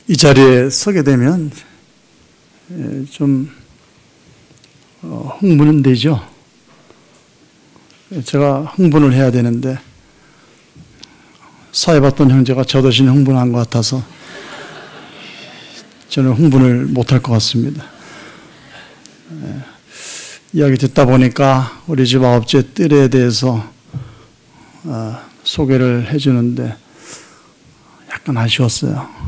이 자리에 서게 되면 좀 흥분은 되죠. 제가 흥분을 해야 되는데 사회봤던 형제가 저 대신 흥분한 것 같아서 저는 흥분을 못할 것 같습니다. 이야기 듣다 보니까 우리 집 아홉째 뜰에 대해서 소개를 해주는데 약간 아쉬웠어요.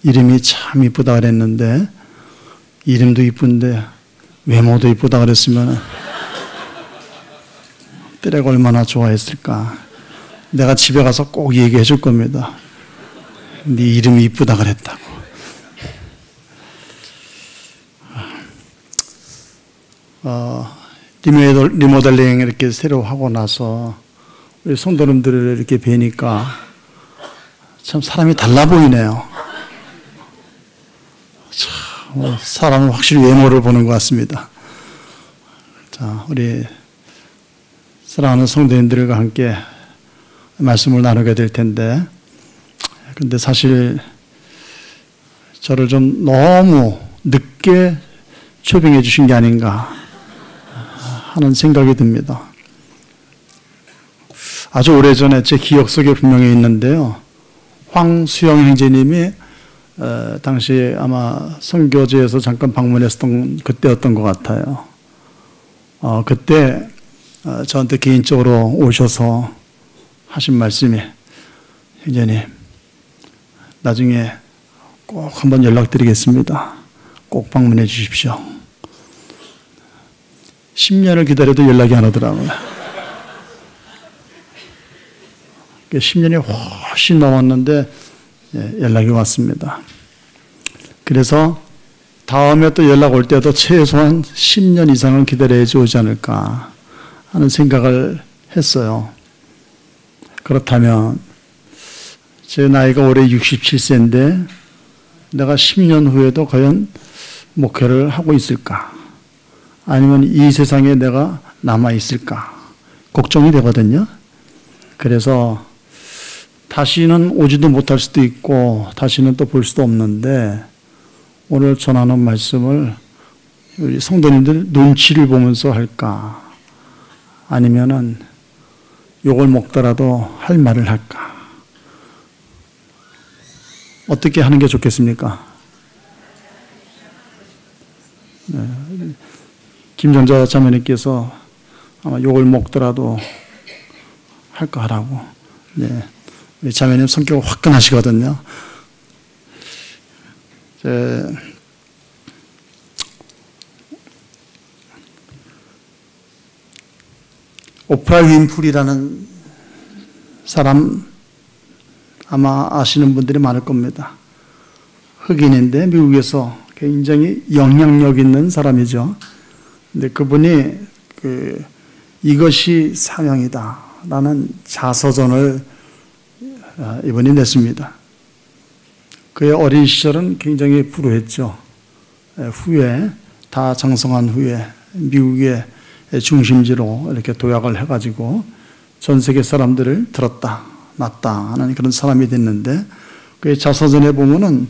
이름이 참 이쁘다 그랬는데 이름도 이쁜데 외모도 이쁘다 그랬으면 뜰애가 얼마나 좋아했을까. 내가 집에 가서 꼭 얘기해 줄 겁니다. 네 이름이 이쁘다 그랬다고. 리모델링 이렇게 새로 하고 나서 우리 성도님들을 이렇게 뵈니까 참 사람이 달라 보이네요. 참, 사람은 확실히 외모를 보는 것 같습니다. 자, 우리 사랑하는 성도님들과 함께 말씀을 나누게 될 텐데, 근데 사실 저를 좀 너무 늦게 초빙해 주신 게 아닌가 하는 생각이 듭니다. 아주 오래전에 제 기억 속에 분명히 있는데요. 황수영 형제님이 당시 아마 선교제에서 잠깐 방문했었던 그때였던 것 같아요. 그때 저한테 개인적으로 오셔서 하신 말씀이, 형제님 나중에 꼭 한번 연락드리겠습니다. 꼭 방문해 주십시오. 10년을 기다려도 연락이 안 오더라고요. 10년이 훨씬 넘었는데 연락이 왔습니다. 그래서 다음에 또 연락 올 때도 최소한 10년 이상은 기다려야지 오지 않을까 하는 생각을 했어요. 그렇다면 제 나이가 올해 67세인데 내가 10년 후에도 과연 목회를 하고 있을까? 아니면 이 세상에 내가 남아있을까? 걱정이 되거든요. 그래서 다시는 오지도 못할 수도 있고 다시는 또 볼 수도 없는데 오늘 전하는 말씀을 우리 성도님들 눈치를 보면서 할까? 아니면은 욕을 먹더라도 할 말을 할까? 어떻게 하는 게 좋겠습니까? 네. 김정자 자매님께서 아마 욕을 먹더라도 할까 하라고. 네. 우리 자매님 성격이 화끈하시거든요. 오프라 윈프리라는 사람 아마 아시는 분들이 많을 겁니다. 흑인인데 미국에서 굉장히 영향력 있는 사람이죠. 근데 그분이 이것이 사명이다 라는 자서전을 이분이 냈습니다. 그의 어린 시절은 굉장히 불우했죠. 후에 다 장성한 후에 미국의 중심지로 이렇게 도약을 해가지고 전 세계 사람들을 들었다 놨다 하는 그런 사람이 됐는데 그의 자서전에 보면은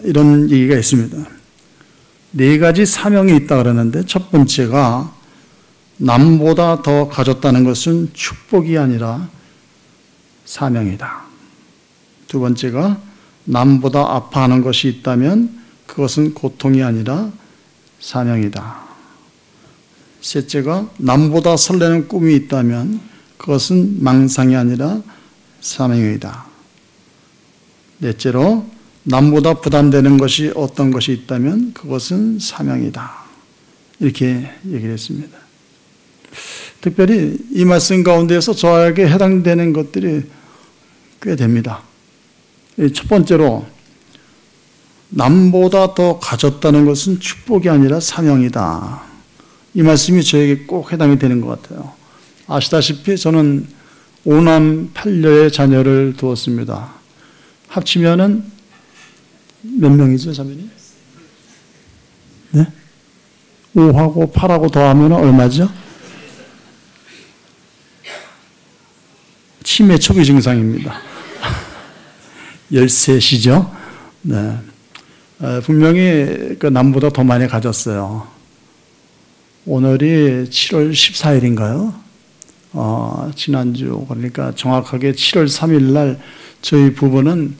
이런 얘기가 있습니다. 4가지 사명이 있다 그러는데 첫 번째가 남보다 더 가졌다는 것은 축복이 아니라 사명이다. 두 번째가 남보다 아파하는 것이 있다면 그것은 고통이 아니라 사명이다. 셋째가 남보다 설레는 꿈이 있다면 그것은 망상이 아니라 사명이다. 넷째로 남보다 부담되는 것이 어떤 것이 있다면 그것은 사명이다. 이렇게 얘기를 했습니다. 특별히 이 말씀 가운데에서 저에게 해당되는 것들이 꽤 됩니다. 첫 번째로 남보다 더 가졌다는 것은 축복이 아니라 사명이다. 이 말씀이 저에게 꼭 해당이 되는 것 같아요. 아시다시피 저는 5남 8녀의 자녀를 두었습니다. 합치면은 몇 명이죠, 자매님? 네? 5하고 8하고 더하면 얼마죠? 치매 초기 증상입니다. 13시죠? 네. 분명히 그 남보다 더 많이 가졌어요. 오늘이 7월 14일인가요? 지난주, 그러니까 정확하게 7월 3일 날 저희 부부는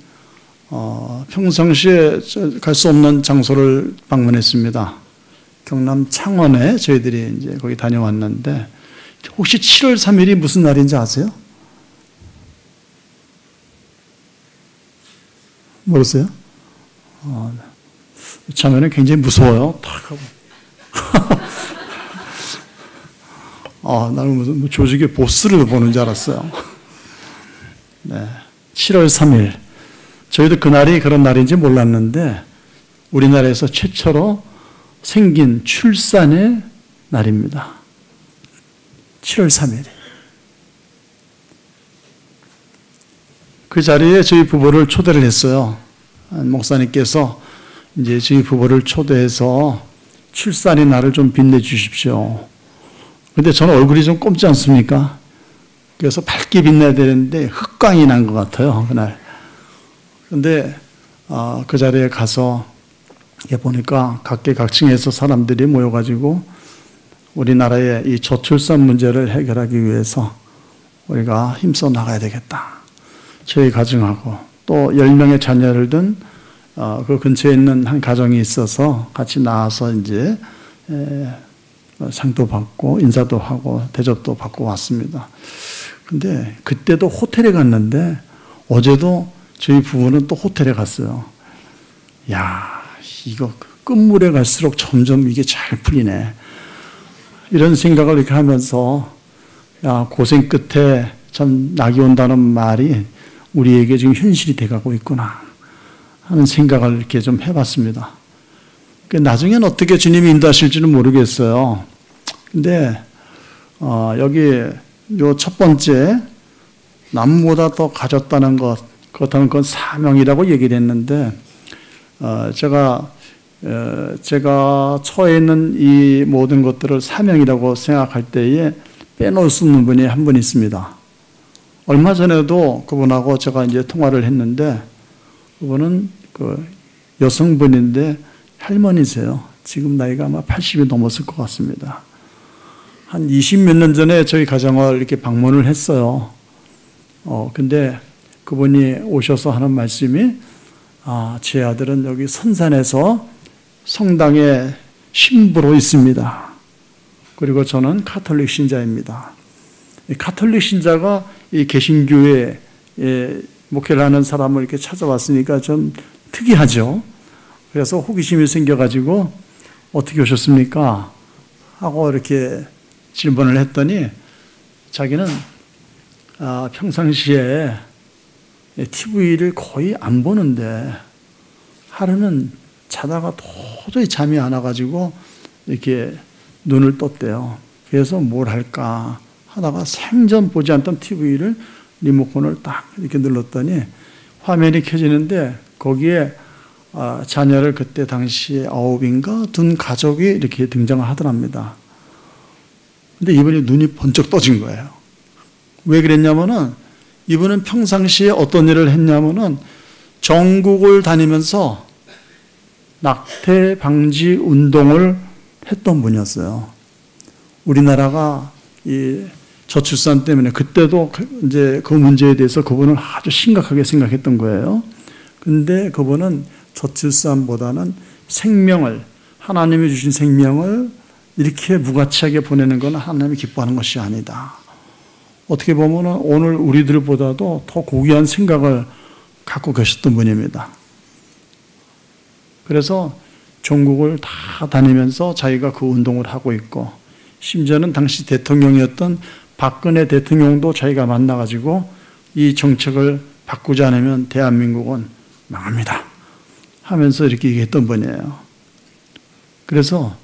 평상시에 갈 수 없는 장소를 방문했습니다. 경남 창원에 저희들이 이제 거기 다녀왔는데, 혹시 7월 3일이 무슨 날인지 아세요? 모르세요? 참여는 굉장히 무서워요. 탁 하고. 나는 무슨 조직의 보스를 보는 줄 알았어요. 네. 7월 3일. 저희도 그날이 그런 날인지 몰랐는데, 우리나라에서 최초로 생긴 출산의 날입니다. 7월 3일. 그 자리에 저희 부부를 초대를 했어요. 목사님께서 이제 저희 부부를 초대해서 출산의 날을 좀 빛내주십시오. 근데 저는 얼굴이 좀 검지 않습니까? 그래서 밝게 빛내야 되는데 흑광이 난 것 같아요, 그날. 근데 그 자리에 가서 보니까 각계각층에서 사람들이 모여가지고 우리나라의 이 저출산 문제를 해결하기 위해서 우리가 힘써 나가야 되겠다. 저희 가정하고 또 10명의 자녀를 둔 그 근처에 있는 한 가정이 있어서 같이 나와서 이제 상도 받고 인사도 하고 대접도 받고 왔습니다. 근데 그때도 호텔에 갔는데 어제도 저희 부부는 또 호텔에 갔어요. 야, 이거 끝물에 갈수록 점점 이게 잘 풀리네. 이런 생각을 이렇게 하면서 야, 고생 끝에 참 낙이 온다는 말이 우리에게 지금 현실이 돼가고 있구나 하는 생각을 이렇게 좀 해봤습니다. 나중엔 어떻게 주님이 인도하실지는 모르겠어요. 근데 여기 요 첫 번째 남보다 더 가졌다는 것, 그렇다면 그건 사명이라고 얘기를 했는데 제가 처해 있는 이 모든 것들을 사명이라고 생각할 때에 빼놓을 수 없는 분이 한 분 있습니다. 얼마 전에도 그분하고 제가 이제 통화를 했는데 그분은 그 여성분인데 할머니세요. 지금 나이가 아마 80이 넘었을 것 같습니다. 한 20몇 년 전에 저희 가정을 이렇게 방문을 했어요. 근데 그분이 오셔서 하는 말씀이 제 아들은 여기 선산에서 성당에 신부로 있습니다. 그리고 저는 가톨릭 신자입니다. 이 가톨릭 신자가 이 개신교에 목회를 하는 사람을 이렇게 찾아왔으니까 좀 특이하죠. 그래서 호기심이 생겨가지고 어떻게 오셨습니까? 하고 이렇게 질문을 했더니 자기는 평상시에 TV를 거의 안 보는데 하루는 자다가 도저히 잠이 안 와가지고 이렇게 눈을 떴대요. 그래서 뭘 할까 하다가 생전 보지 않던 TV를 리모컨을 딱 이렇게 눌렀더니 화면이 켜지는데 거기에 자녀를 그때 당시에 9인가 둔 가족이 이렇게 등장을 하더랍니다. 근데 이분이 눈이 번쩍 떠진 거예요. 왜 그랬냐면은 이분은 평상시에 어떤 일을 했냐면은 전국을 다니면서 낙태 방지 운동을 했던 분이었어요. 우리나라가 이 저출산 때문에 그때도 이제 그 문제에 대해서 그분은 아주 심각하게 생각했던 거예요. 근데 그분은 저출산보다는 생명을, 하나님이 주신 생명을 이렇게 무가치하게 보내는 건 하나님이 기뻐하는 것이 아니다. 어떻게 보면 오늘 우리들보다도 더 고귀한 생각을 갖고 계셨던 분입니다. 그래서 전국을 다 다니면서 자기가 그 운동을 하고 있고, 심지어는 당시 대통령이었던 박근혜 대통령도 자기가 만나가지고 이 정책을 바꾸지 않으면 대한민국은 망합니다 하면서 이렇게 얘기했던 분이에요. 그래서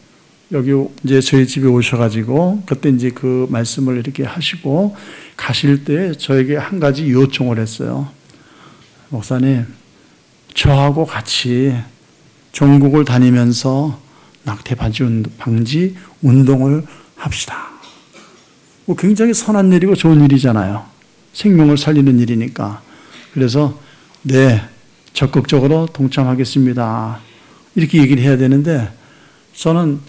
여기 이제 저희 집에 오셔가지고 그때 이제 그 말씀을 이렇게 하시고 가실 때 저에게 한 가지 요청을 했어요. 목사님, 저하고 같이 전국을 다니면서 낙태 방지 운동을 합시다. 뭐 굉장히 선한 일이고 좋은 일이잖아요. 생명을 살리는 일이니까. 그래서 네, 적극적으로 동참하겠습니다. 이렇게 얘기를 해야 되는데 저는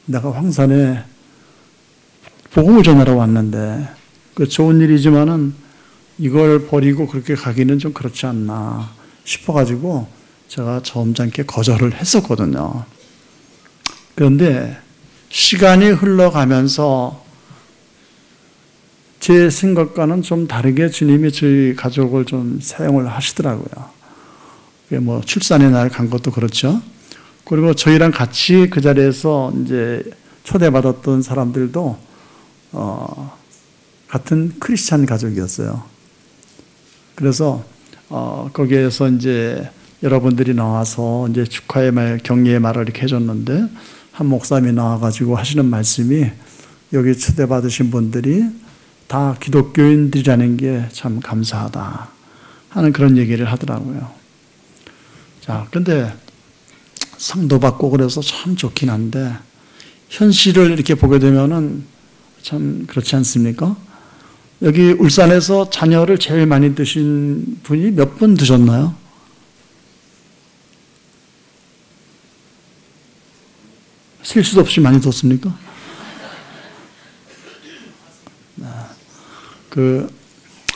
내가 황산에 복음을 전하러 왔는데 그 좋은 일이지만은 이걸 버리고 그렇게 가기는 좀 그렇지 않나 싶어가지고 제가 점잖게 거절을 했었거든요. 그런데 시간이 흘러가면서 제 생각과는 좀 다르게 주님이 저희 가족을 좀 사용을 하시더라고요. 뭐 출산의 날 간 것도 그렇죠. 그리고 저희랑 같이 그 자리에서 이제 초대받았던 사람들도 같은 크리스찬 가족이었어요. 그래서 거기에서 이제 여러분들이 나와서 이제 축하의 말, 격려의 말을 이렇게 해줬는데 한 목사님이 나와가지고 하시는 말씀이 여기 초대받으신 분들이 다 기독교인들이라는 게 참 감사하다 하는 그런 얘기를 하더라고요. 자, 근데 상도 받고 그래서 참 좋긴 한데 현실을 이렇게 보게 되면은 참 그렇지 않습니까? 여기 울산에서 자녀를 제일 많이 두신 분이 몇 분 두셨나요? 셀 수도 없이 많이 뒀습니까?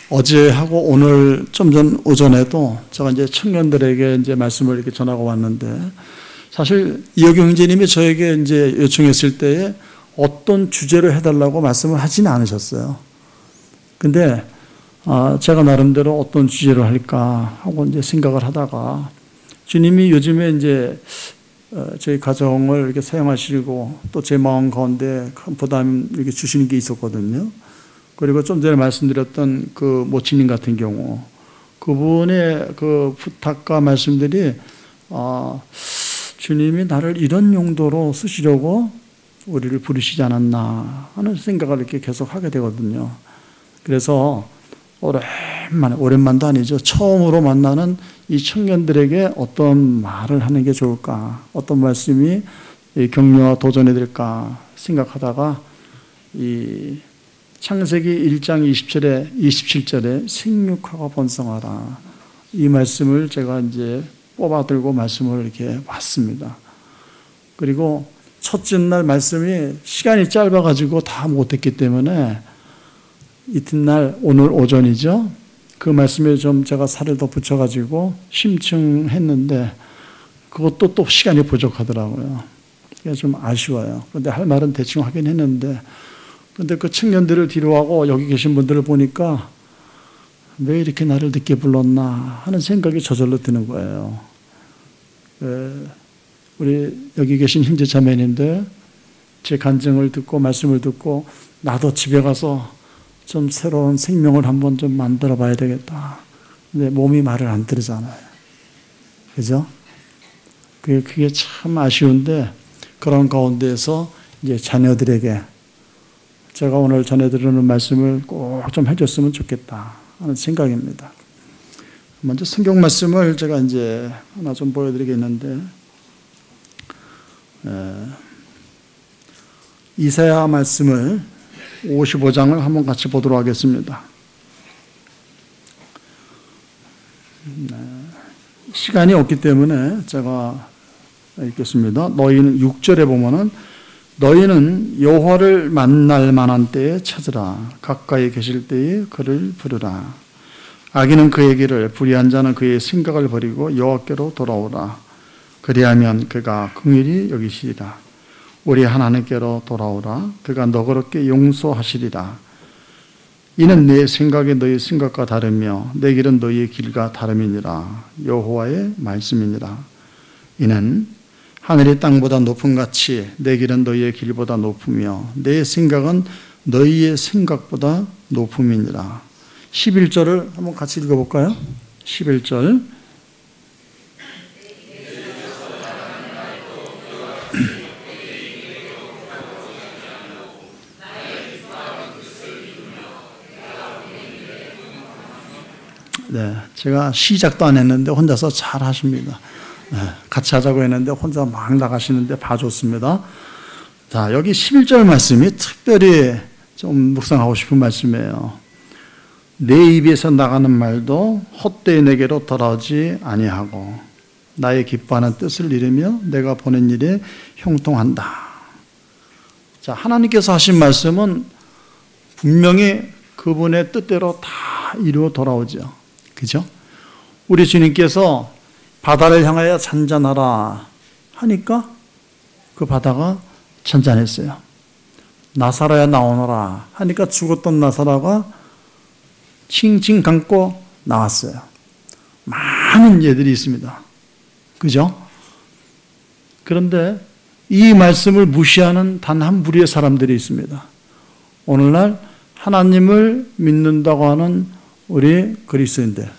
어제하고 오늘 좀 전 오전에도 제가 이제 청년들에게 이제 말씀을 이렇게 전하고 왔는데 사실 이혁영 형제님이 저에게 이제 요청했을 때에 어떤 주제로 해달라고 말씀을 하지는 않으셨어요. 근데 제가 나름대로 어떤 주제로 할까 하고 이제 생각을 하다가 주님이 요즘에 이제 저희 가정을 이렇게 사용하시고 또 제 마음 가운데 큰 부담 이렇게 주시는 게 있었거든요. 그리고 좀 전에 말씀드렸던 그 모친님 같은 경우 그분의 그 부탁과 말씀들이 주님이 나를 이런 용도로 쓰시려고 우리를 부르시지 않았나 하는 생각을 이렇게 계속 하게 되거든요. 그래서 오랜만도 아니죠. 처음으로 만나는 이 청년들에게 어떤 말을 하는 게 좋을까, 어떤 말씀이 격려와 도전이 될까 생각하다가 이 창세기 1장 27절에 생육하고 번성하라. 이 말씀을 제가 이제 뽑아들고 말씀을 이렇게 봤습니다. 그리고 첫째 날 말씀이 시간이 짧아가지고 다 못했기 때문에 이튿날 오늘 오전이죠. 그 말씀에 좀 제가 살을 더 붙여가지고 심층했는데 그것도 또 시간이 부족하더라고요. 그게 좀 아쉬워요. 그런데 할 말은 대충 하긴 했는데 근데 그 청년들을 뒤로하고 여기 계신 분들을 보니까 왜 이렇게 나를 늦게 불렀나 하는 생각이 저절로 드는 거예요. 우리 여기 계신 형제 자매님들 제 간증을 듣고 말씀을 듣고 나도 집에 가서 좀 새로운 생명을 한번 좀 만들어 봐야 되겠다. 근데 몸이 말을 안 들으잖아요. 그죠? 그게 참 아쉬운데 그런 가운데에서 이제 자녀들에게 제가 오늘 전해드리는 말씀을 꼭 좀 해줬으면 좋겠다 하는 생각입니다. 먼저 성경 말씀을 제가 이제 하나 좀 보여드리겠는데, 이사야 말씀을 55장을 한번 같이 보도록 하겠습니다. 시간이 없기 때문에 제가 읽겠습니다. 너희는 6절에 보면은 너희는 여호와를 만날 만한 때에 찾으라. 가까이 계실 때에 그를 부르라. 악인은 그의 길을, 불의한 자는 그의 생각을 버리고 여호와께로 돌아오라. 그리하면 그가 긍휼히 여기시리라. 우리 하나님께로 돌아오라. 그가 너그럽게 용서하시리라. 이는 내 생각이 너희 생각과 다르며 내 길은 너희의 길과 다름이니라. 여호와의 말씀이니라. 이는 하늘이 땅보다 높음같이 내 길은 너희의 길보다 높으며 내 생각은 너희의 생각보다 높음이니라. 11절을 한번 같이 읽어볼까요? 11절 네, 제가 시작도 안 했는데 혼자서 잘 하십니다. 네, 같이 하자고 했는데 혼자 막 나가시는데 봐줬습니다. 자, 여기 11절 말씀이 특별히 좀 묵상하고 싶은 말씀이에요. 내 입에서 나가는 말도 헛되이 내게로 돌아오지 아니하고 나의 기뻐하는 뜻을 이루며 내가 보낸 일에 형통한다. 자, 하나님께서 하신 말씀은 분명히 그분의 뜻대로 다 이루어 돌아오죠. 그죠? 우리 주님께서 바다를 향하여 잔잔하라 하니까 그 바다가 잔잔했어요. 나사로야 나오너라 하니까 죽었던 나사로가 칭칭 감고 나왔어요. 많은 예들이 있습니다. 그죠? 그런데 이 말씀을 무시하는 단 한 무리의 사람들이 있습니다. 오늘날 하나님을 믿는다고 하는 우리 그리스도인들,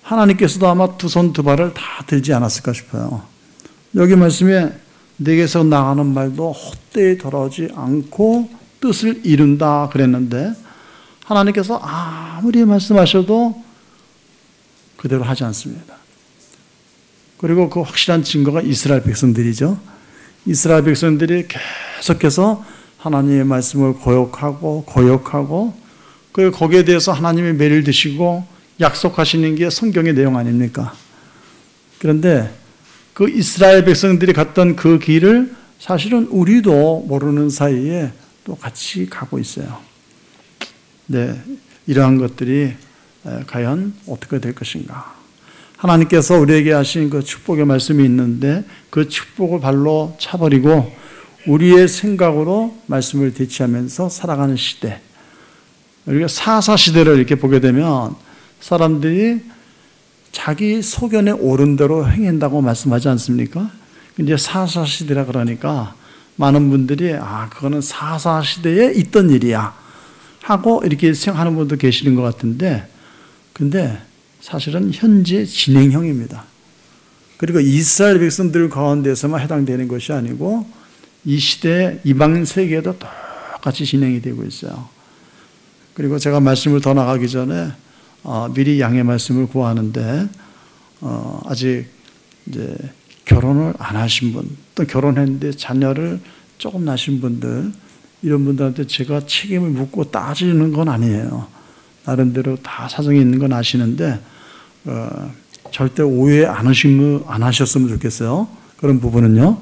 하나님께서도 아마 두 손 두 발을 다 들지 않았을까 싶어요. 여기 말씀에 내게서 나가는 말도 헛되이 돌아오지 않고 뜻을 이룬다 그랬는데 하나님께서 아무리 말씀하셔도 그대로 하지 않습니다. 그리고 그 확실한 증거가 이스라엘 백성들이죠. 이스라엘 백성들이 계속해서 하나님의 말씀을 거역하고 그리고 거기에 대해서 하나님의 매를 드시고 약속하시는 게 성경의 내용 아닙니까? 그런데 그 이스라엘 백성들이 갔던 그 길을 사실은 우리도 모르는 사이에 또 같이 가고 있어요. 네, 이러한 것들이 과연 어떻게 될 것인가? 하나님께서 우리에게 하신 그 축복의 말씀이 있는데 그 축복을 발로 차버리고 우리의 생각으로 말씀을 대치하면서 살아가는 시대, 우리가 사사 시대를 이렇게 보게 되면 사람들이 자기 소견에 옳은 대로 행한다고 말씀하지 않습니까? 이제 사사 시대라 그러니까 많은 분들이 그거는 사사 시대에 있던 일이야 하고 이렇게 생각하는 분도 계시는 것 같은데, 근데 사실은 현재 진행형입니다. 그리고 이스라엘 백성들 가운데서만 해당되는 것이 아니고 이 시대 이방 세계에도 똑같이 진행이 되고 있어요. 그리고 제가 말씀을 더 나가기 전에 미리 양해 말씀을 구하는데 아직 이제 결혼을 안 하신 분, 또 결혼했는데 자녀를 조금 낳으신 분들, 이런 분들한테 제가 책임을 묻고 따지는 건 아니에요. 나름대로 다 사정이 있는 건 아시는데 절대 오해 안 하셨으면 좋겠어요. 그런 부분은요.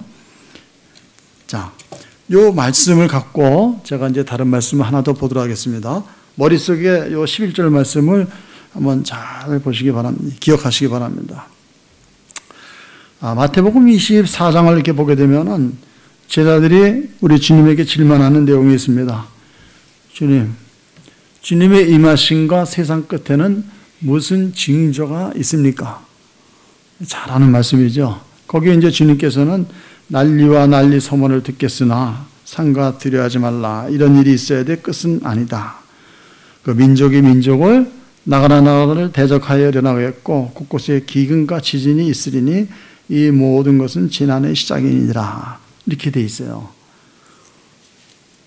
자, 요 말씀을 갖고 제가 이제 다른 말씀을 하나 더 보도록 하겠습니다. 머릿속에 요 11절 말씀을 한번 잘 보시기 바랍니다. 기억하시기 바랍니다. 마태복음 24장을 이렇게 보게 되면은 제자들이 우리 주님에게 질문하는 내용이 있습니다. 주님의 임하심과 세상 끝에는 무슨 징조가 있습니까? 잘 아는 말씀이죠. 거기에 이제 주님께서는 난리와 난리 소문을 듣겠으나 상가 두려워하지 말라. 이런 일이 있어야 돼. 끝은 아니다. 그 민족이 민족을 나라가 나라를 대적하여 일어나겠고 곳곳에 기근과 지진이 있으리니 이 모든 것은 지난의 시작이니라. 이렇게 돼 있어요.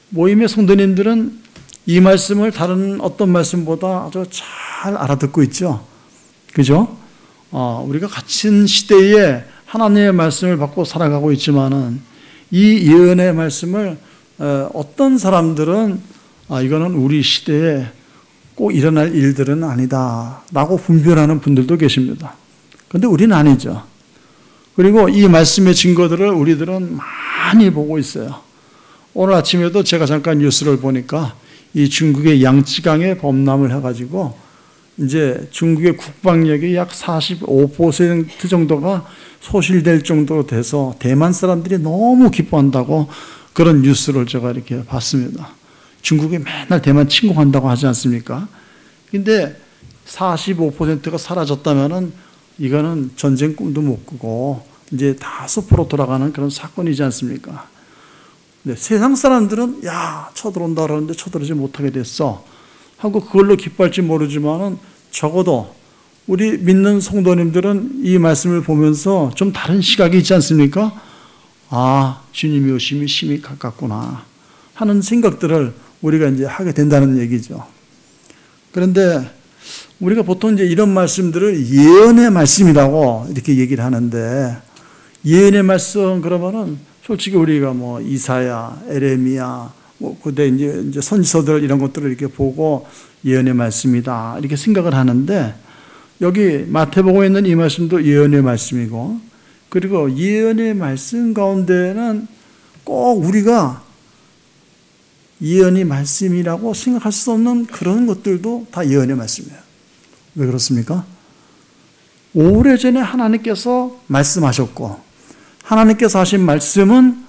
모임의 성도님들은 이 말씀을 다른 어떤 말씀보다 아주 잘 알아듣고 있죠. 그죠? 우리가 갇힌 시대에 하나님의 말씀을 받고 살아가고 있지만은 이 예언의 말씀을 어떤 사람들은 이거는 우리 시대에 꼭 일어날 일들은 아니다 라고 분별하는 분들도 계십니다. 그런데 우리는 아니죠. 그리고 이 말씀의 증거들을 우리들은 많이 보고 있어요. 오늘 아침에도 제가 잠깐 뉴스를 보니까 이 중국의 양쯔강에 범람을 해가지고 이제 중국의 국방력이 약 45% 정도가 소실될 정도로 돼서 대만 사람들이 너무 기뻐한다고 그런 뉴스를 제가 이렇게 봤습니다. 중국이 맨날 대만 침공한다고 하지 않습니까? 근데 45%가 사라졌다면은 이거는 전쟁 꿈도 못 꾸고 이제 다 숲으로 돌아가는 그런 사건이지 않습니까? 네, 세상 사람들은 쳐들어온다 그러는데 쳐들어오지 못하게 됐어 하고 그걸로 기뻐할지 모르지만은 적어도 우리 믿는 성도님들은 이 말씀을 보면서 좀 다른 시각이 있지 않습니까? 주님이 오심이 심히 가깝구나 하는 생각들을 우리가 이제 하게 된다는 얘기죠. 그런데 우리가 보통 이제 이런 말씀들을 예언의 말씀이라고 이렇게 얘기를 하는데, 예언의 말씀 그러면은 솔직히 우리가 뭐 이사야, 에레미야, 그때 이제 선지서들 이런 것들을 이렇게 보고 예언의 말씀이다 이렇게 생각을 하는데, 여기 마태복음에 있는 이 말씀도 예언의 말씀이고, 그리고 예언의 말씀 가운데는 꼭 우리가 예언의 말씀이라고 생각할 수 없는 그런 것들도 다 예언의 말씀이에요. 왜 그렇습니까? 오래전에 하나님께서 말씀하셨고, 하나님께서 하신 말씀은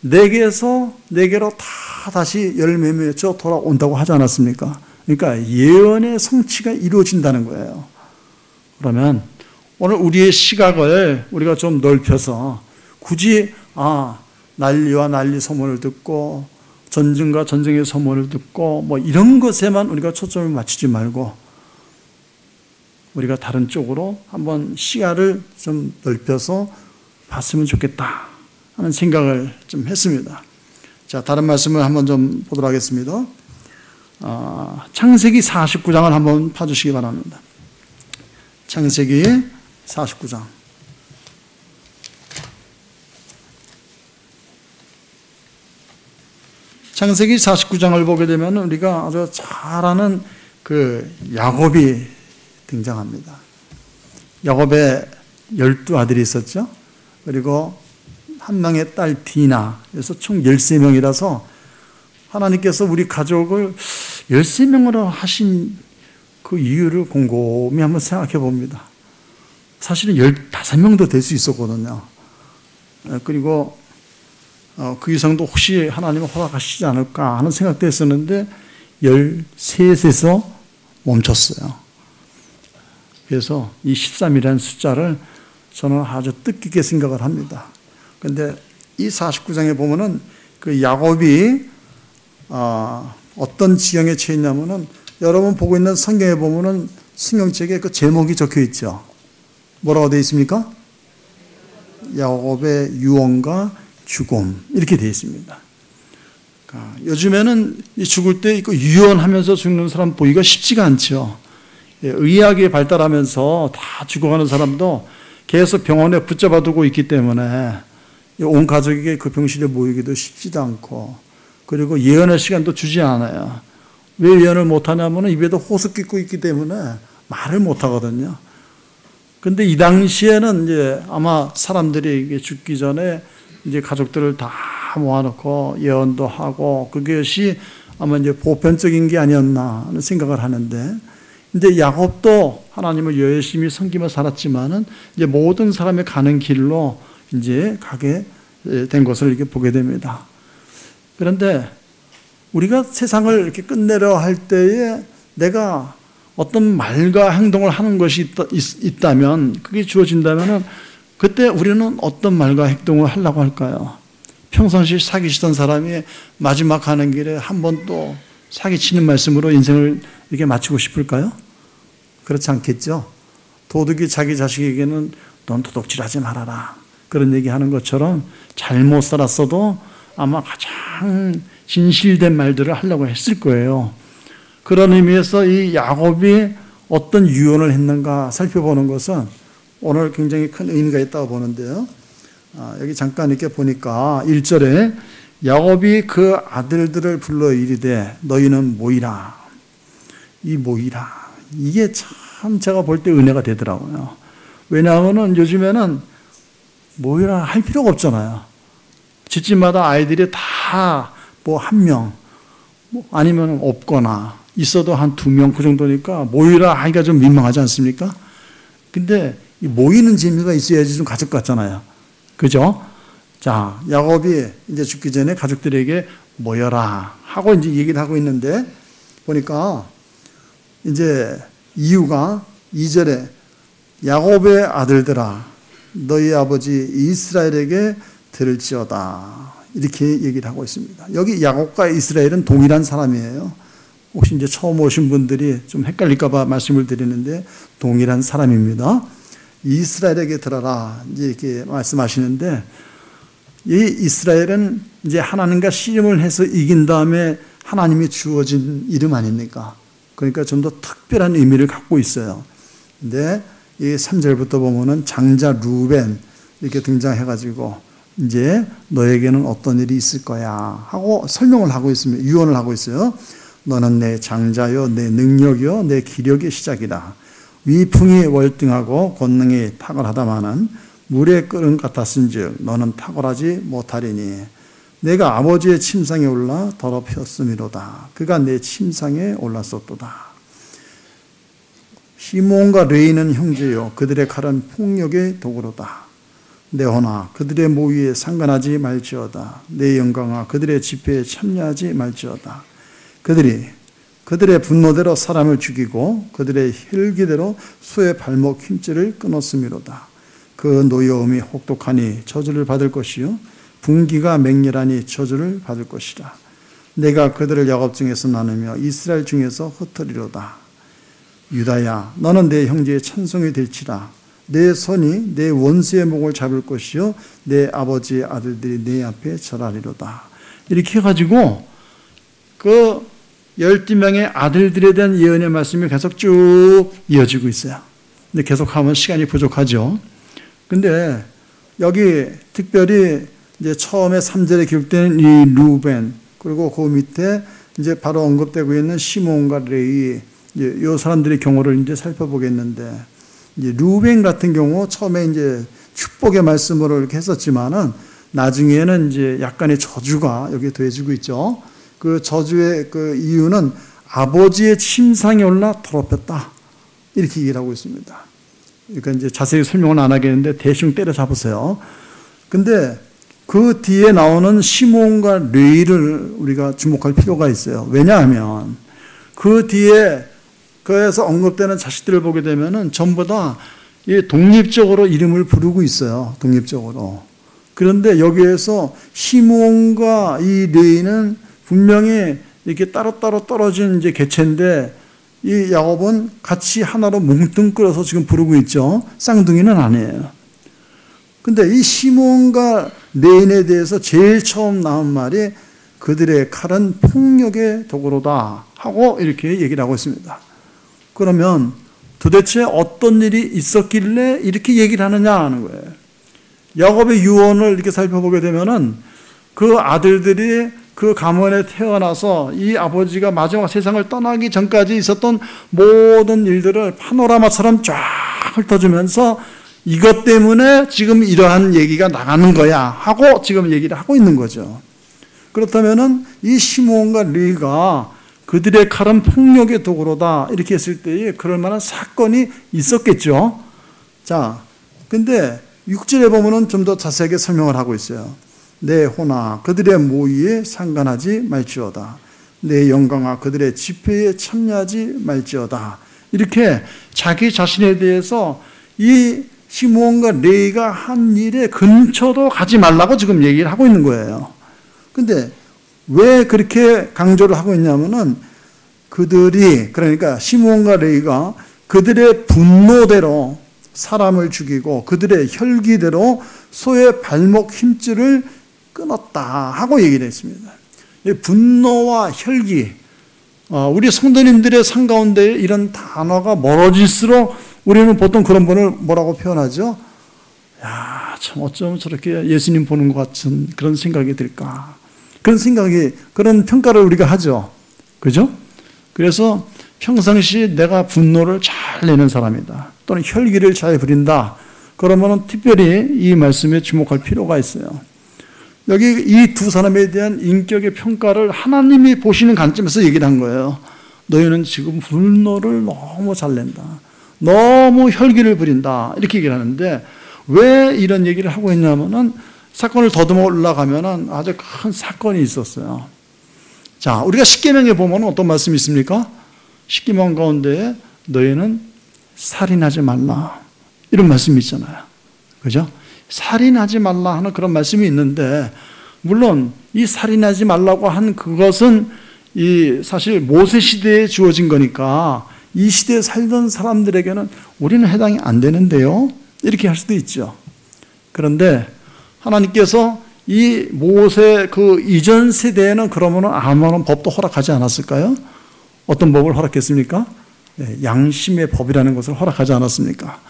내게서 내게로 다 다시 열매 맺어 돌아온다고 하지 않았습니까? 그러니까 예언의 성취가 이루어진다는 거예요. 그러면 오늘 우리의 시각을 우리가 좀 넓혀서 굳이 난리와 난리 소문을 듣고 전쟁과 전쟁의 소문을 듣고 뭐 이런 것에만 우리가 초점을 맞추지 말고 우리가 다른 쪽으로 한번 시야를 좀 넓혀서 봤으면 좋겠다 하는 생각을 좀 했습니다. 자, 다른 말씀을 한번 좀 보도록 하겠습니다. 창세기 49장을 한번 봐주시기 바랍니다. 창세기 49장. 창세기 49장을 보게 되면 우리가 아주 잘 아는 그 야곱이 등장합니다. 야곱의 12아들이 있었죠. 그리고 한 명의 딸 디나, 그래서 총 13명이라서 하나님께서 우리 가족을 13명으로 하신 그 이유를 곰곰이 한번 생각해 봅니다. 사실은 15명도 될 수 있었거든요. 그리고 그 이상도 혹시 하나님은 허락하시지 않을까 하는 생각도 했었는데 13에서 멈췄어요. 그래서 이 13이라는 숫자를 저는 아주 뜻깊게 생각을 합니다. 그런데 이 49장에 보면은 그 야곱이 어떤 지경에 처해 있냐면은, 여러분 보고 있는 성경에 보면은 성경책에 그 제목이 적혀 있죠. 뭐라고 되어 있습니까? 야곱의 유언과 죽음 이렇게 되어 있습니다. 요즘에는 죽을 때 유언하면서 죽는 사람 보기가 쉽지가 않죠. 의학이 발달하면서 다 죽어가는 사람도 계속 병원에 붙잡아 두고 있기 때문에 온 가족에게 그 병실에 모이기도 쉽지도 않고, 그리고 예언의 시간도 주지 않아요. 왜 예언을 못하냐면 입에도 호흡 끼고 있기 때문에 말을 못하거든요. 근데 이 당시에는 이제 아마 사람들이 죽기 전에 이제 가족들을 다 모아놓고 예언도 하고, 그것이 아마 이제 보편적인 게 아니었나 하는 생각을 하는데, 근데 야곱도 하나님을 열심히 섬기며 살았지만은 이제 모든 사람이 가는 길로 이제 가게 된 것을 이렇게 보게 됩니다. 그런데 우리가 세상을 이렇게 끝내려 할 때에 내가 어떤 말과 행동을 하는 것이 있다면, 그게 주어진다면 그때 우리는 어떤 말과 행동을 하려고 할까요? 평상시 사귀시던 사람이 마지막 가는 길에 한 번 또 사기치는 말씀으로 인생을 이렇게 마치고 싶을까요? 그렇지 않겠죠. 도둑이 자기 자식에게는 넌 도둑질하지 말아라, 그런 얘기하는 것처럼 잘못 살았어도 아마 가장 진실된 말들을 하려고 했을 거예요. 그런 의미에서 이 야곱이 어떤 유언을 했는가 살펴보는 것은 오늘 굉장히 큰 의미가 있다고 보는데요. 여기 잠깐 이렇게 보니까 1절에 야곱이 그 아들들을 불러 이르되 너희는 모이라. 이 모이라, 이게 참 제가 볼 때 은혜가 되더라고요. 왜냐하면 요즘에는 모이라 할 필요가 없잖아요. 집집마다 아이들이 다 뭐 한 명, 아니면 없거나 있어도 한 2명 그 정도니까 모이라 하기가 좀 민망하지 않습니까? 근데 이 모이는 재미가 있어야지 좀 가족 같잖아요. 그죠? 자, 야곱이 이제 죽기 전에 가족들에게 모여라 하고 이제 얘기를 하고 있는데, 보니까 이제 이유가 2절에 야곱의 아들들아 너희 아버지 이스라엘에게 들을지어다, 이렇게 얘기를 하고 있습니다. 여기 야곱과 이스라엘은 동일한 사람이에요. 혹시 이제 처음 오신 분들이 좀 헷갈릴까봐 말씀을 드리는데 동일한 사람입니다. 이스라엘에게 들어라, 이제 이렇게 말씀하시는데, 이 이스라엘은 이제 하나님과 씨름을 해서 이긴 다음에 하나님이 주어진 이름 아닙니까? 그러니까 좀 더 특별한 의미를 갖고 있어요. 근데 이 3절부터 보면은 장자 루벤 이렇게 등장해가지고 이제 너에게는 어떤 일이 있을 거야 하고 설명을 하고 있습니다. 유언을 하고 있어요. 너는 내 장자요, 내 능력이요, 내 기력의 시작이다. 위풍이 월등하고 권능이 탁월하다마는 물의 끓음 같았은즉 너는 탁월하지 못하리니 내가 아버지의 침상에 올라 더럽혔음이로다. 그가 내 침상에 올랐었도다. 시몬과 레위는 형제요, 그들의 칼은 폭력의 도구로다. 내 혼아 그들의 모의에 상관하지 말지어다. 내 영광아 그들의 집회에 참여하지 말지어다. 그들의 분노대로 사람을 죽이고 그들의 혈기대로 소의 발목 힘줄을 끊었음이로다. 그 노여움이 혹독하니 저주를 받을 것이요 분기가 맹렬하니 저주를 받을 것이라. 내가 그들을 야곱 중에서 나누며 이스라엘 중에서 흩으리로다. 유다야 너는 내 형제의 찬송이 될지라. 내 손이 내 원수의 목을 잡을 것이요 내 아버지의 아들들이 내 앞에 절하리로다. 이렇게 해가지고 그 12명의 아들들에 대한 예언의 말씀이 계속 쭉 이어지고 있어요. 근데 계속하면 시간이 부족하죠. 근데 여기 특별히 이제 처음에 3절에 기록된 이 루벤, 그리고 그 밑에 이제 바로 언급되고 있는 시몬과 레위, 이 사람들의 경우를 이제 살펴보겠는데, 이제 루벤 같은 경우 처음에 이제 축복의 말씀으로 이렇게 했었지만은 나중에는 이제 약간의 저주가 여기 더해지고 있죠. 그 저주의 그 이유는 아버지의 침상에 올라 더럽혔다. 이렇게 얘기를 하고 있습니다. 그러니까 이제 자세히 설명은 안 하겠는데 대충 때려잡으세요. 근데 그 뒤에 나오는 시몬과 레위를 우리가 주목할 필요가 있어요. 왜냐하면 그 뒤에 그에서 언급되는 자식들을 보게 되면은 전부 다 독립적으로 이름을 부르고 있어요. 독립적으로. 그런데 여기에서 시몬과 이 레위는 분명히 이렇게 따로따로 떨어진 이제 개체인데 이 야곱은 같이 하나로 뭉뚱그려서 지금 부르고 있죠. 쌍둥이는 아니에요. 근데 이 시몬과 레위에 대해서 제일 처음 나온 말이 그들의 칼은 폭력의 도구로다 하고 이렇게 얘기를 하고 있습니다. 그러면 도대체 어떤 일이 있었길래 이렇게 얘기를 하느냐 하는 거예요. 야곱의 유언을 이렇게 살펴보게 되면은 그 아들들이 그 가문에 태어나서 이 아버지가 마지막 세상을 떠나기 전까지 있었던 모든 일들을 파노라마처럼 쫙 훑어주면서 이것 때문에 지금 이러한 얘기가 나가는 거야 하고 지금 얘기를 하고 있는 거죠. 그렇다면은 이 시몬과 레위가 그들의 칼은 폭력의 도구로다 이렇게 했을 때에 그럴 만한 사건이 있었겠죠. 자, 근데 6절에 보면은 좀 더 자세하게 설명을 하고 있어요. 내 혼아 그들의 모의에 상관하지 말지어다. 내 영광아 그들의 집회에 참여하지 말지어다. 이렇게 자기 자신에 대해서 이 시몬과 레위가 한 일에 근처도 가지 말라고 지금 얘기를 하고 있는 거예요. 근데 왜 그렇게 강조를 하고 있냐면은 그들이, 그러니까 시몬과 레위가 그들의 분노대로 사람을 죽이고 그들의 혈기대로 소의 발목 힘줄을 끊었다 하고 얘기를 했습니다. 분노와 혈기, 우리 성도님들의 삶 가운데 이런 단어가 멀어질수록 우리는 보통 그런 분을 뭐라고 표현하죠? 야, 참 어쩜 저렇게 예수님 보는 것 같은 그런 생각이 들까? 그런 평가를 우리가 하죠. 그죠? 그래서 평상시 내가 분노를 잘 내는 사람이다. 또는 혈기를 잘 부린다. 그러면 특별히 이 말씀에 주목할 필요가 있어요. 여기 이 두 사람에 대한 인격의 평가를 하나님이 보시는 관점에서 얘기를 한 거예요. 너희는 지금 분노를 너무 잘 낸다. 너무 혈기를 부린다. 이렇게 얘기를 하는데 왜 이런 얘기를 하고 있냐면은 사건을 더듬어 올라가면은 아주 큰 사건이 있었어요. 자, 우리가 십계명에 보면 어떤 말씀이 있습니까? 십계명 가운데 너희는 살인하지 말라. 이런 말씀이 있잖아요. 그죠? 살인하지 말라 하는 그런 말씀이 있는데, 물론 이 살인하지 말라고 한 그것은 이 사실 모세 시대에 주어진 거니까 이 시대에 살던 사람들에게는 우리는 해당이 안 되는데요. 이렇게 할 수도 있죠. 그런데 하나님께서 이 모세 그 이전 세대에는 그러면은 아무런 법도 허락하지 않았을까요? 어떤 법을 허락했습니까? 네, 양심의 법이라는 것을 허락하지 않았습니까?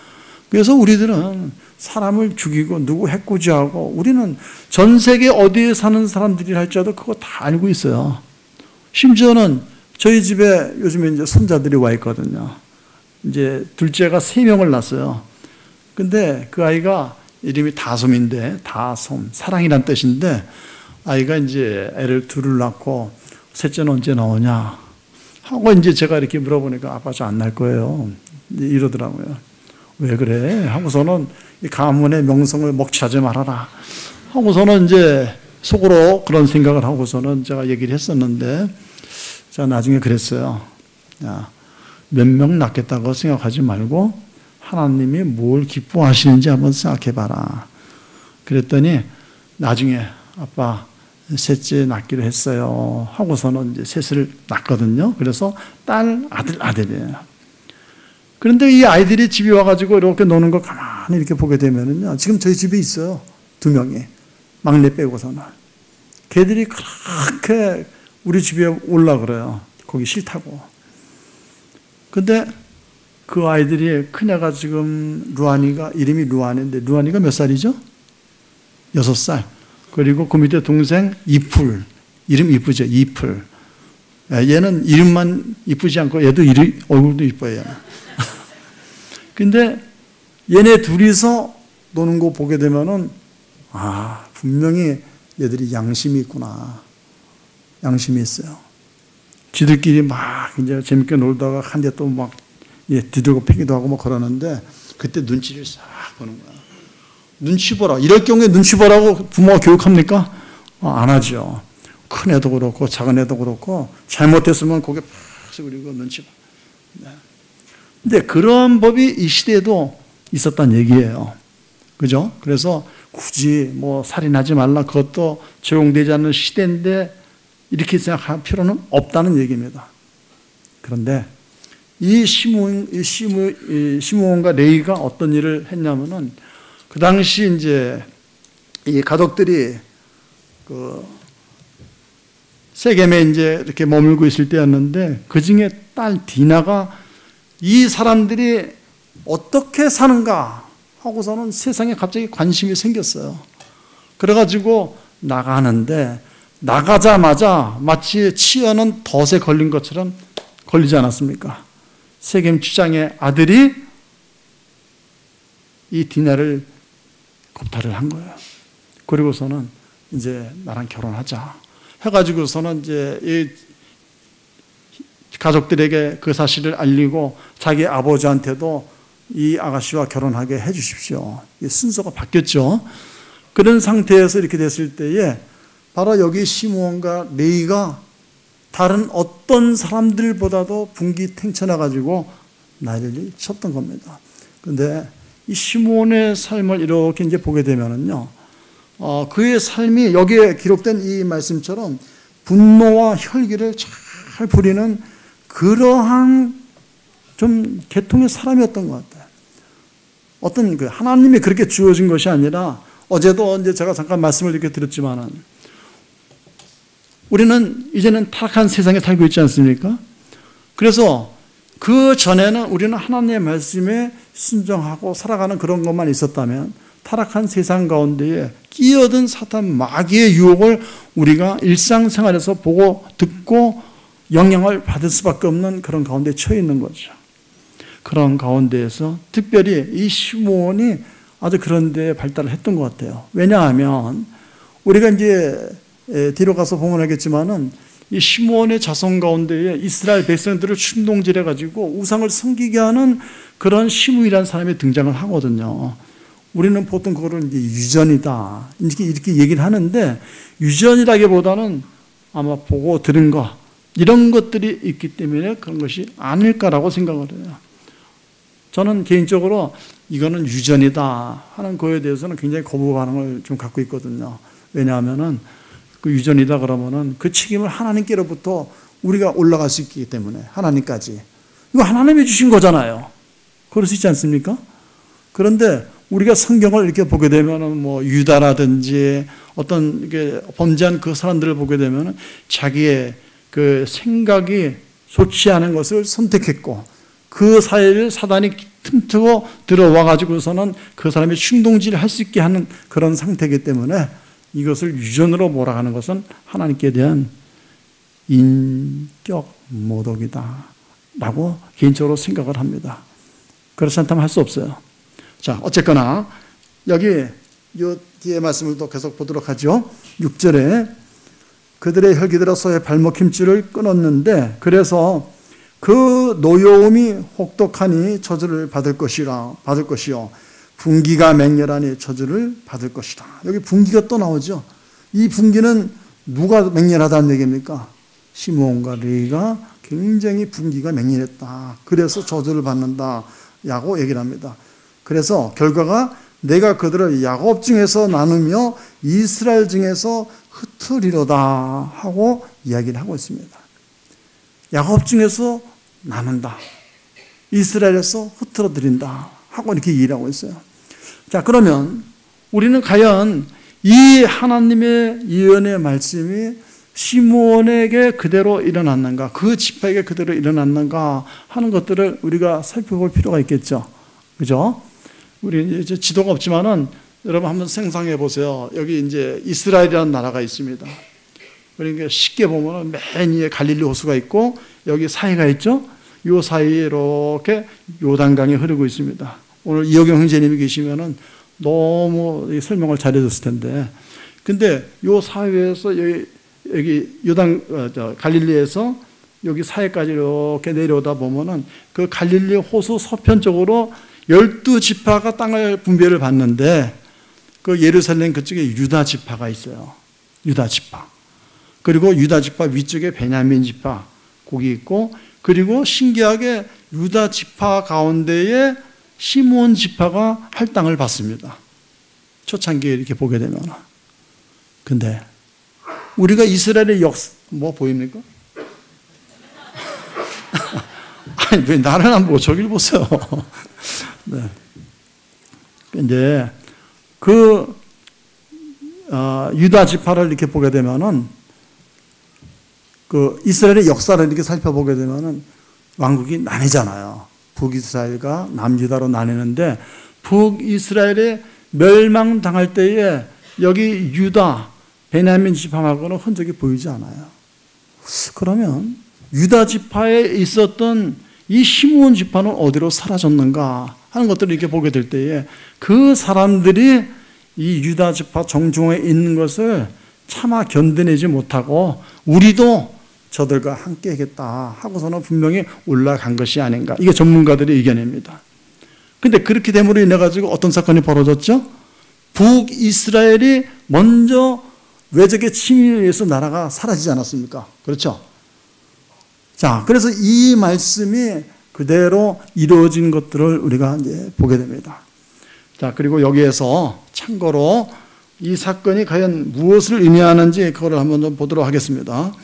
그래서 우리들은 사람을 죽이고 누구 해코지하고 우리는 전 세계 어디에 사는 사람들이 할지라도 그거 다 알고 있어요. 심지어는 저희 집에 요즘에 이제 손자들이 와 있거든요. 이제 둘째가 3명을 낳았어요. 근데 그 아이가 이름이 다솜인데, 다솜, 사랑이란 뜻인데, 아이가 이제 애를 둘을 낳고, 셋째는 언제 나오냐? 하고 이제 제가 이렇게 물어보니까 아빠 저 안 낳을 거예요. 이러더라고요. 왜 그래? 하고서는 이 가문의 명성을 먹칠하지 말아라. 하고서는 이제 속으로 그런 생각을 하고서는 제가 얘기를 했었는데, 제가 나중에 그랬어요. 몇 명 낳겠다고 생각하지 말고 하나님이 뭘 기뻐하시는지 한번 생각해 봐라. 그랬더니 나중에 아빠 셋째 낳기로 했어요. 하고서는 이제 셋을 낳거든요. 그래서 딸, 아들, 아들이에요. 그런데 이 아이들이 집에 와가지고 이렇게 노는 거 가만히 이렇게 보게 되면은요. 지금 저희 집에 있어요. 2명이. 막내 빼고서는. 걔들이 그렇게 우리 집에 올라 그래요. 거기 싫다고. 근데 그 아이들이 큰애가 지금 루안이가 이름이 루안인데 루안이가 몇 살이죠? 6살. 그리고 그 밑에 동생 이풀. 이름 이쁘죠? 이풀. 얘는 이름만 이쁘지 않고 얘도 얼굴도 이뻐요. 근데 얘네 둘이서 노는 거 보게 되면은 분명히 얘들이 양심이 있구나. 양심이 있어요. 지들끼리 막 이제 재밌게 놀다가 한 대 또 막 뒤들고 패기도 하고 막 그러는데 그때 눈치를 싹 보는 거야. 눈치 보라. 이럴 경우에 눈치 보라고 부모가 교육합니까? 안 하죠. 큰 애도 그렇고 작은 애도 그렇고 잘못됐으면 고개 팍 숙이고 눈치 봐. 근데 그런 법이 이 시대에도 있었단 얘기예요. 그죠? 그래서 굳이 뭐 살인하지 말라 그것도 적용되지 않는 시대인데 이렇게 생각할 필요는 없다는 얘기입니다. 그런데 이 시므온과 레위가 어떤 일을 했냐면은 그 당시 이제 이 가족들이 그 세겜에 이제 이렇게 머물고 있을 때였는데 그 중에 딸 디나가 이 사람들이 어떻게 사는가 하고서는 세상에 갑자기 관심이 생겼어요. 그래가지고 나가는데 나가자마자 마치 치어는 덫에 걸린 것처럼 걸리지 않았습니까? 세겜 주장의 아들이 이 디나를 겁탈을 한 거예요. 그리고서는 이제 나랑 결혼하자 해가지고서는 이제 이 가족들에게 그 사실을 알리고 자기 아버지한테도 이 아가씨와 결혼하게 해 주십시오. 순서가 바뀌었죠. 그런 상태에서 이렇게 됐을 때에 바로 여기 시므온과 레위가 다른 어떤 사람들보다도 분기탱천해가지고 난리를 쳤던 겁니다. 그런데 이 시므온의 삶을 이렇게 이제 보게 되면은요, 그의 삶이 여기에 기록된 이 말씀처럼 분노와 혈기를 잘 부리는 그러한 좀 계통의 사람이었던 것 같아요. 어떤 그 하나님이 그렇게 주어진 것이 아니라 어제도 이제 제가 잠깐 말씀을 이렇게 드렸지만은 우리는 이제는 타락한 세상에 살고 있지 않습니까? 그래서 그 전에는 우리는 하나님의 말씀에 순종하고 살아가는 그런 것만 있었다면 타락한 세상 가운데에 끼어든 사탄 마귀의 유혹을 우리가 일상생활에서 보고 듣고 영향을 받을 수밖에 없는 그런 가운데 처해 있는 거죠. 그런 가운데에서 특별히 이 시므온이 아주 그런 데 발달을 했던 것 같아요. 왜냐하면 우리가 이제 뒤로 가서 보면 알겠지만은 이 시므온의 자손 가운데에 이스라엘 백성들을 충동질해 가지고 우상을 섬기게 하는 그런 시므이라는 사람이 등장을 하거든요. 우리는 보통 그거를 이제 유전이다 이렇게 얘기를 하는데 유전이라기보다는 아마 보고 들은 거 이런 것들이 있기 때문에 그런 것이 아닐까라고 생각을 해요. 저는 개인적으로 이거는 유전이다 하는 거에 대해서는 굉장히 거부 반응을 좀 갖고 있거든요. 왜냐하면은 그 유전이다 그러면은 그 책임을 하나님께로부터 우리가 올라갈 수 있기 때문에 하나님까지 이거 하나님이 주신 거잖아요. 그럴 수 있지 않습니까? 그런데 우리가 성경을 이렇게 보게 되면은 뭐 유다라든지 어떤 이게 범죄한 그 사람들을 보게 되면은 자기의 그 생각이 좋지 않은 것을 선택했고 그 사이를 사단이 틈타고 들어와 가지고서는 그 사람이 충동질을 할 수 있게 하는 그런 상태이기 때문에 이것을 유전으로 몰아가는 것은 하나님께 대한 인격 모독이다 라고 개인적으로 생각을 합니다. 그렇지 않다면 할 수 없어요. 자, 어쨌거나 여기 이 뒤에 말씀을 또 계속 보도록 하죠. 6절에 그들의 혈기들아 소의 발목 힘줄을 끊었는데 그래서 그 노여움이 혹독하니 저주를 받을 것이요 분기가 맹렬하니 저주를 받을 것이다. 여기 분기가 또 나오죠. 이 분기는 누가 맹렬하다는 얘기입니까? 시므온과 레위가 굉장히 분기가 맹렬했다. 그래서 저주를 받는다 라고 얘기를 합니다. 그래서 결과가 내가 그들을 야곱 중에서 나누며 이스라엘 중에서 흩으리로다 하고 이야기를 하고 있습니다. 야곱 중에서 나눈다. 이스라엘에서 흩어드린다 하고 이렇게 얘기를 하고 있어요. 자, 그러면 우리는 과연 이 하나님의 예언의 말씀이 시므온에게 그대로 일어났는가, 그 지파에게 그대로 일어났는가 하는 것들을 우리가 살펴볼 필요가 있겠죠. 그죠? 우리 이제 지도가 없지만은 여러분 한번 생각해 보세요. 여기 이제 이스라엘이라는 나라가 있습니다. 그러니까 쉽게 보면은 맨 위에 갈릴리 호수가 있고 여기 사이가 있죠. 이 사이에 이렇게 요단강이 흐르고 있습니다. 오늘 이호경 형제님이 계시면은 너무 설명을 잘해줬을 텐데, 근데 이 사이에서 여기 갈릴리에서 여기 사이까지 이렇게 내려오다 보면은 그 갈릴리 호수 서편 쪽으로 12지파가 땅을 분배를 받는데 그 예루살렘 그쪽에 유다 지파가 있어요. 유다 지파. 그리고 유다 지파 위쪽에 베냐민 지파 거기 있고, 그리고 신기하게 유다 지파 가운데에 시므온 지파가 할당을 받습니다. 초창기에 이렇게 보게 되면. 근데 우리가 이스라엘의 뭐 보입니까? 아니, 왜 나를 안 보고 저길 보세요. 네. 이제 유다 지파를 이렇게 보게 되면은 그 이스라엘의 역사를 이렇게 살펴보게 되면은 왕국이 나뉘잖아요. 북이스라엘과 남유다로 나뉘는데 북이스라엘에 멸망당할 때에 여기 유다, 베냐민 지파하고는 흔적이 보이지 않아요. 그러면 유다 지파에 있었던 이 시므온 지파는 어디로 사라졌는가 하는 것들을 이렇게 보게 될 때에 그 사람들이 이 유다 지파 정중에 있는 것을 차마 견뎌내지 못하고 우리도 저들과 함께 하겠다 하고서는 분명히 올라간 것이 아닌가. 이게 전문가들의 의견입니다. 근데 그렇게 됨으로 인해 가지고 어떤 사건이 벌어졌죠? 북이스라엘이 먼저 외적의 침입에 의해서 나라가 사라지지 않았습니까? 그렇죠? 자, 그래서 이 말씀이 그대로 이루어진 것들을 우리가 이제 보게 됩니다. 자, 그리고 여기에서 참고로 이 사건이 과연 무엇을 의미하는지 그걸 한번 좀 보도록 하겠습니다.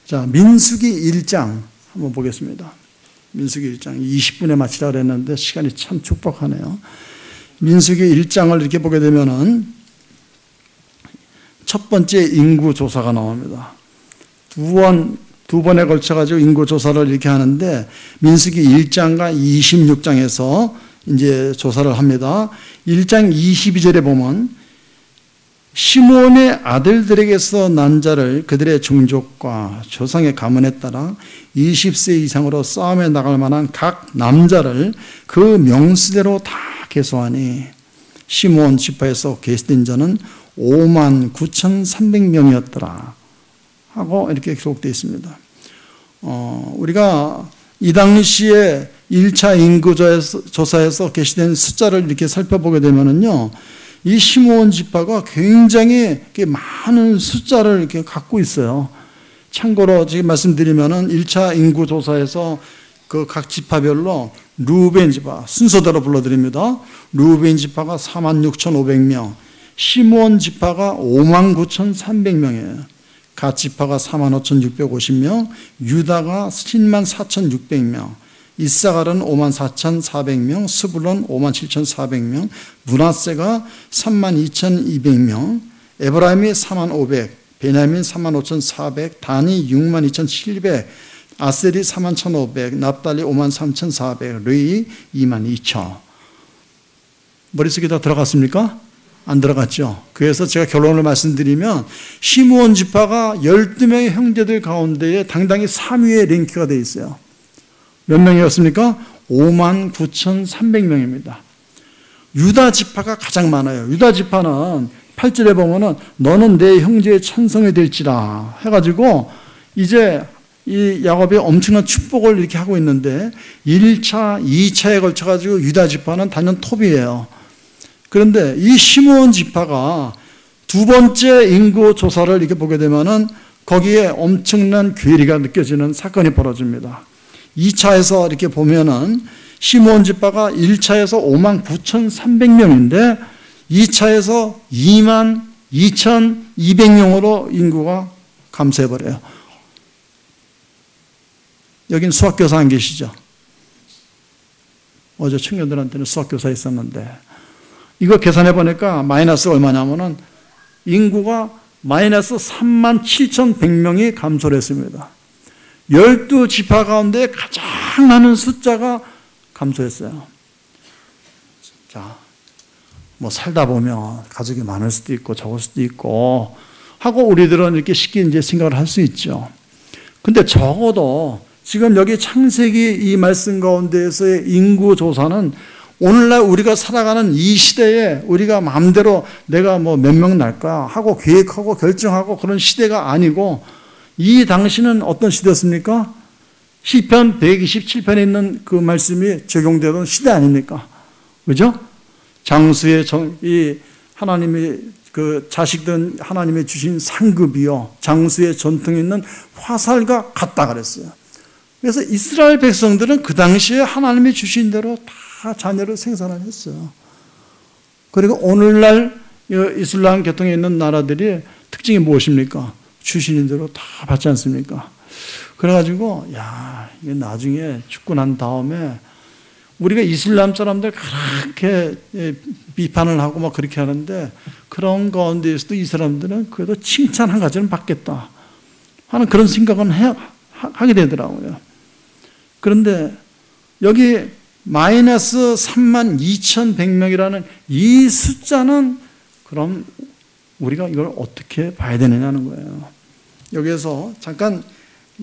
자, 민수기 1장 한번 보겠습니다. 민수기 1장 20분에 마치라 그랬는데 시간이 참 촉박하네요. 민수기 1장을 이렇게 보게 되면은 첫 번째 인구 조사가 나옵니다. 두 번에 걸쳐가지고 인구 조사를 이렇게 하는데 민수기 1장과 26장에서 이제 조사를 합니다. 1장 22절에 보면 시므온의 아들들에게서 난 자를 그들의 종족과 조상의 가문에 따라 20세 이상으로 싸움에 나갈 만한 각 남자를 그 명수대로 다 계수하니 시므온 지파에서 계수된 자는 59,300명이었더라 하고 이렇게 기록되어 있습니다. 우리가 이 당시에 1차 인구조사에서 게시된 숫자를 이렇게 살펴보게 되면은요, 이 시므온 지파가 굉장히 많은 숫자를 이렇게 갖고 있어요. 참고로 지금 말씀드리면은 1차 인구조사에서 그 각 지파별로 루벤 지파 순서대로 불러드립니다. 루벤 지파가 46,500명, 시므온 지파가 59,300명이에요. 갓 지파가 45,650명, 유다가 104,600명, 이사갈은 54,400명, 스불론 57,400명, 므낫세가 32,200명, 에브라임이 45,500, 베냐민 35,400, 단이 62,700, 아셀이 41,500, 납달리 53,400, 르이 22,000. 머릿속에 다 들어갔습니까? 안 들어갔죠. 그래서 제가 결론을 말씀드리면 시므온 지파가 12명의 형제들 가운데에 당당히 3위에 랭크가 되어 있어요. 몇 명이었습니까? 59,300명입니다. 유다 지파가 가장 많아요. 유다 지파는 8절에 보면은 너는 내 형제의 천성이 될지라 해가지고 이제 이 야곱이 엄청난 축복을 이렇게 하고 있는데 1차, 2차에 걸쳐가지고 유다 지파는 단연 톱이에요. 그런데 이 시므온 지파가 두 번째 인구 조사를 이렇게 보게 되면은 거기에 엄청난 괴리가 느껴지는 사건이 벌어집니다. 2차에서 이렇게 보면은 시므온 지파가 1차에서 59,300명인데 2차에서 22,200명으로 인구가 감소해버려요. 여긴 수학교사 안 계시죠? 어제 청년들한테는 수학교사 있었는데 이거 계산해 보니까 마이너스 얼마냐면은 인구가 마이너스 37,100명이 감소를 했습니다. 12지파 가운데 가장 많은 숫자가 감소했어요. 자, 뭐 살다 보면 가족이 많을 수도 있고 적을 수도 있고 하고 우리들은 이렇게 쉽게 이제 생각을 할 수 있죠. 근데 적어도 지금 여기 창세기 이 말씀 가운데에서의 인구 조사는 오늘날 우리가 살아가는 이 시대에 우리가 마음대로 내가 뭐 몇 명 날까 하고 계획하고 결정하고 그런 시대가 아니고 이 당시는 어떤 시대였습니까? 시편 127편에 있는 그 말씀이 적용되던 시대 아닙니까? 그죠? 장수의 이 하나님이 그 자식들은 하나님이 주신 상급이요 장수의 전통에 있는 화살과 같다 그랬어요. 그래서 이스라엘 백성들은 그 당시에 하나님이 주신 대로 다 자녀를 생산을 했어요. 그리고 오늘날 이슬람 계통에 있는 나라들이 특징이 무엇입니까? 주시는 대로 다 받지 않습니까? 그래가지고 야 이게 나중에 죽고 난 다음에 우리가 이슬람 사람들 그렇게 비판을 하고 막 그렇게 하는데 그런 가운데에서도 이 사람들은 그래도 칭찬 한 가지는 받겠다 하는 그런 생각은 하게 되더라고요. 그런데 여기 마이너스 32,100명이라는 이 숫자는 그럼 우리가 이걸 어떻게 봐야 되느냐는 거예요. 여기에서 잠깐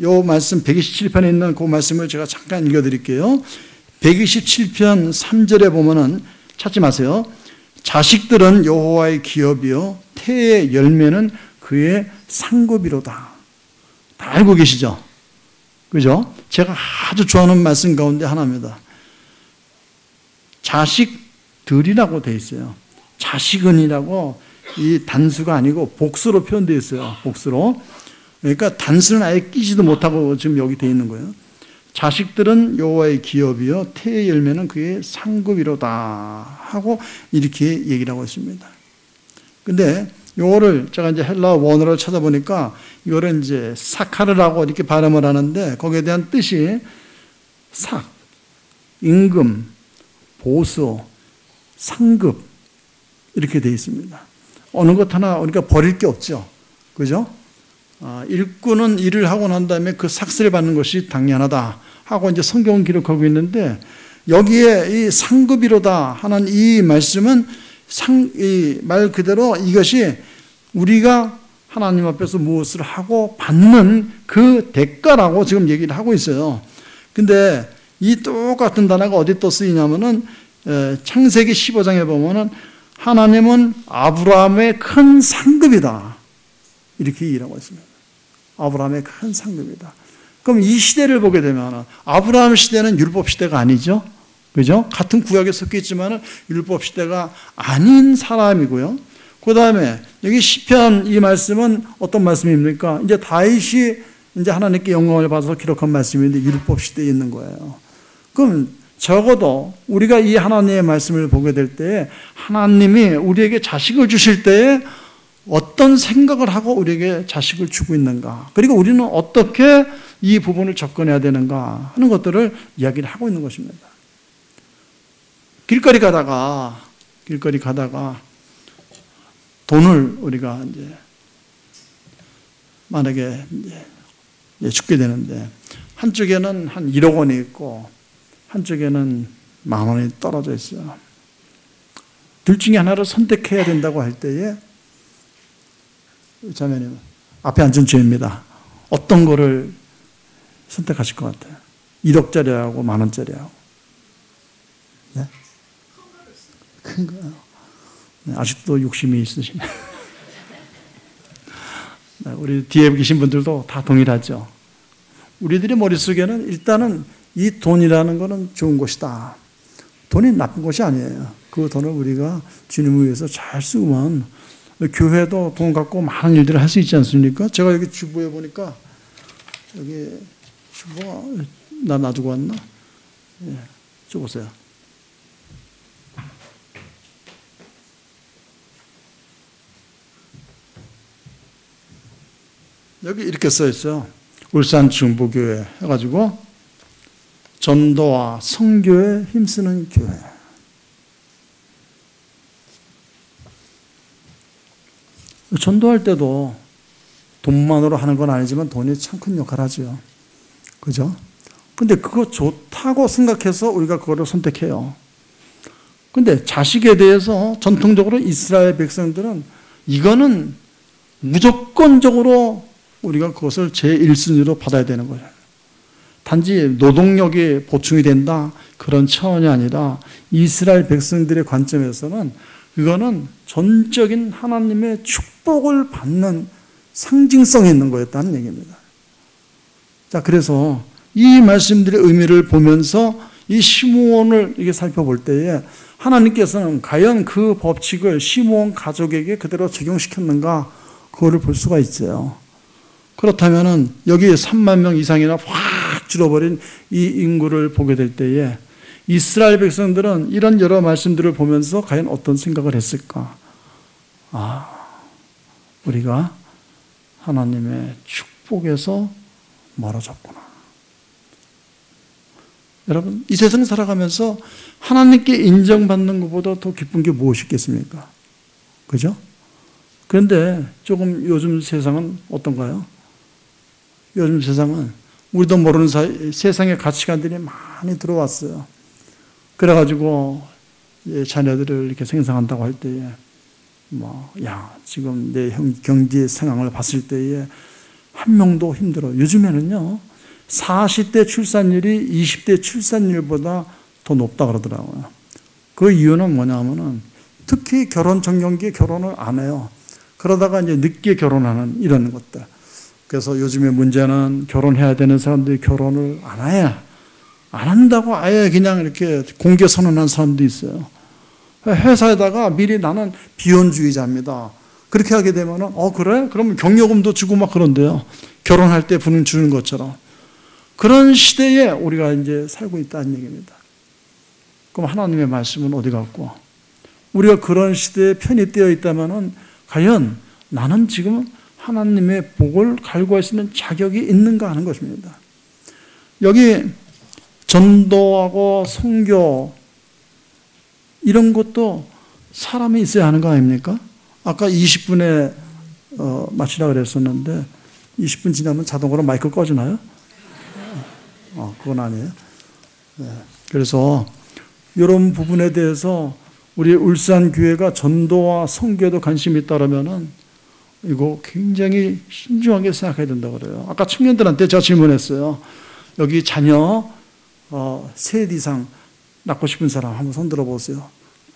요 말씀 127편에 있는 그 말씀을 제가 잠깐 읽어드릴게요. 127편 3절에 보면은 찾지 마세요. 자식들은 여호와의 기업이요 태의 열매는 그의 상급이로다. 다 알고 계시죠? 그죠? 제가 아주 좋아하는 말씀 가운데 하나입니다. 자식들이라고 돼 있어요. 자식은이라고 이 단수가 아니고 복수로 표현되어 있어요. 복수로. 그러니까 단수는 아예 끼지도 못하고 지금 여기 돼 있는 거예요. 자식들은 여호와의 기업이요 태의 열매는 그의 상급이로다 하고 이렇게 얘기를 하고 있습니다. 근데 요거를 제가 이제 헬라 원어를 찾아보니까 이거를 이제 사카르라고 이렇게 발음을 하는데 거기에 대한 뜻이 삭, 임금, 보수, 상급 이렇게 되어 있습니다. 어느 것 하나 우리가 버릴 게 없죠. 그죠? 일꾼은 일을 하고 난 다음에 그 삭슬을 받는 것이 당연하다 하고 이제 성경은 기록하고 있는데 여기에 이 상급이로다 하는 이 말씀은 이 말 그대로 이것이 우리가 하나님 앞에서 무엇을 하고 받는 그 대가라고 지금 얘기를 하고 있어요. 근데 이 똑같은 단어가 어디 또 쓰이냐면은 창세기 15장에 보면은 하나님은 아브라함의 큰 상급이다. 이렇게 얘기하고 있습니다. 아브라함의 큰 상급이다. 그럼 이 시대를 보게 되면 아브라함 시대는 율법 시대가 아니죠. 그죠? 같은 구약에 섞여 있지만 율법 시대가 아닌 사람이고요. 그 다음에 여기 시편 이 말씀은 어떤 말씀입니까? 이제 다윗이 이제 하나님께 영광을 받아서 기록한 말씀인데 율법 시대에 있는 거예요. 그럼 적어도 우리가 이 하나님의 말씀을 보게 될 때 하나님이 우리에게 자식을 주실 때에 어떤 생각을 하고 우리에게 자식을 주고 있는가, 그리고 우리는 어떻게 이 부분을 접근해야 되는가 하는 것들을 이야기를 하고 있는 것입니다. 길거리 가다가 돈을 우리가 이제 만약에 이제 죽게 되는데 한쪽에는 한 1억 원이 있고 한쪽에는 10,000원이 떨어져 있어요. 둘 중에 하나를 선택해야 된다고 할 때에 자매님 앞에 앉은 주입니다. 어떤 거를 선택하실 것 같아요? 1억짜리하고 10,000원짜리하고. 네? 큰 거요. 네, 아직도 욕심이 있으시네. 네, 우리 뒤에 계신 분들도 다 동일하죠. 우리들의 머릿속에는 일단은 이 돈이라는 것은 좋은 것이다. 돈이 나쁜 것이 아니에요. 그 돈을 우리가 주님을 위해서 잘 쓰면 교회도 돈 갖고 많은 일들을 할 수 있지 않습니까? 제가 여기 주보에 보니까 여기 주보 나 놔두고 왔나? 예, 저 보세요. 여기 이렇게 써 있어요. 울산 중보교회 해가지고 전도와 선교에 힘쓰는 교회. 전도할 때도 돈만으로 하는 건 아니지만 돈이 참 큰 역할을 하죠. 그죠? 근데 그거 좋다고 생각해서 우리가 그거를 선택해요. 근데 자식에 대해서 전통적으로 이스라엘 백성들은 이거는 무조건적으로 우리가 그것을 제1순위로 받아야 되는 거예요. 단지 노동력이 보충이 된다 그런 차원이 아니라 이스라엘 백성들의 관점에서는 이거는 전적인 하나님의 축복을 받는 상징성이 있는 거였다는 얘기입니다. 자, 그래서 이 말씀들의 의미를 보면서 이 시므온을 이게 살펴볼 때에 하나님께서는 과연 그 법칙을 시므온 가족에게 그대로 적용시켰는가 그거를 볼 수가 있어요. 그렇다면은 여기 3만 명 이상이나 확 줄어버린 이 인구를 보게 될 때에 이스라엘 백성들은 이런 여러 말씀들을 보면서 과연 어떤 생각을 했을까? 우리가 하나님의 축복에서 멀어졌구나. 여러분, 이 세상 살아가면서 하나님께 인정받는 것보다 더 기쁜 게 무엇이겠습니까? 그죠? 그런데 조금 요즘 세상은 어떤가요? 요즘 세상은 우리도 모르는 사이 세상의 가치관들이 많이 들어왔어요. 그래가지고 자녀들을 이렇게 생산한다고 할 때에 지금 내 경제 상황을 봤을 때에 한 명도 힘들어. 요즘에는요 40대 출산율이 20대 출산율보다 더 높다 그러더라고요. 그 이유는 뭐냐면은 특히 결혼 정년기에 결혼을 안 해요. 그러다가 이제 늦게 결혼하는 이런 것들. 그래서 요즘의 문제는 결혼해야 되는 사람들이 결혼을 안 한다고 아예 그냥 이렇게 공개 선언한 사람도 있어요. 회사에다가 미리 나는 비혼주의자입니다. 그렇게 하게 되면은 그래? 그러면 경력금도 주고 막 그런데요. 결혼할 때 부는 주는 것처럼. 그런 시대에 우리가 이제 살고 있다는 얘기입니다. 그럼 하나님의 말씀은 어디 갔고? 우리가 그런 시대에 편입되어 있다면은 과연 나는 지금 하나님의 복을 갈구할 수 있는 자격이 있는가 하는 것입니다. 여기 전도하고 선교 이런 것도 사람이 있어야 하는 거 아닙니까? 아까 20분에 마치라 그랬었는데 20분 지나면 자동으로 마이크 꺼지나요? 그건 아니에요. 네. 그래서 이런 부분에 대해서 우리 울산교회가 전도와 선교에도 관심이 있다면은 이거 굉장히 신중하게 생각해야 된다고 그래요. 아까 청년들한테 제가 질문했어요. 여기 자녀 셋 이상 낳고 싶은 사람 한번 손 들어보세요.